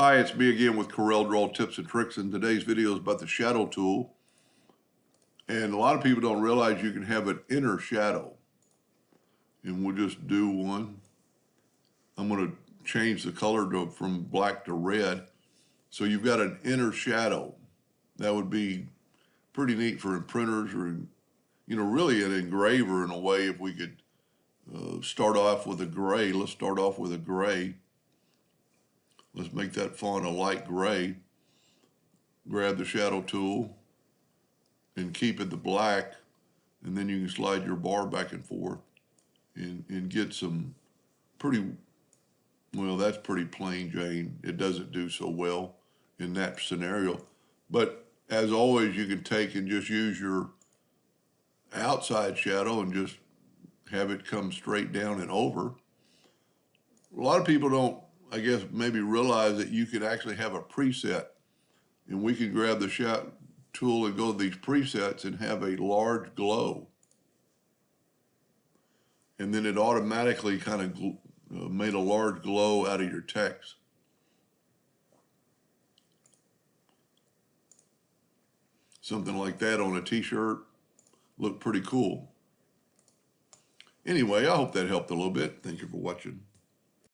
Hi, it's me again with Corel Draw Tips and Tricks, and today's video is about the shadow tool. And a lot of people don't realize you can have an inner shadow. And we'll just do one. I'm going to change the color from black to red. So you've got an inner shadow. That would be pretty neat for printers or, really an engraver in a way. If we could start off with a gray. Let's start off with a gray. Let's make that font a light gray. Grab the shadow tool and keep it the black, and then you can slide your bar back and forth and get some pretty, well, that's pretty plain Jane. It doesn't do so well in that scenario. But as always, you can take and just use your outside shadow and just have it come straight down and over. A lot of people don't, I guess, maybe realize that you can actually have a preset, and we can grab the shadow tool and go to these presets and have a large glow. And then it automatically kind of made a large glow out of your text. Something like that on a t-shirt looked pretty cool. Anyway, I hope that helped a little bit. Thank you for watching.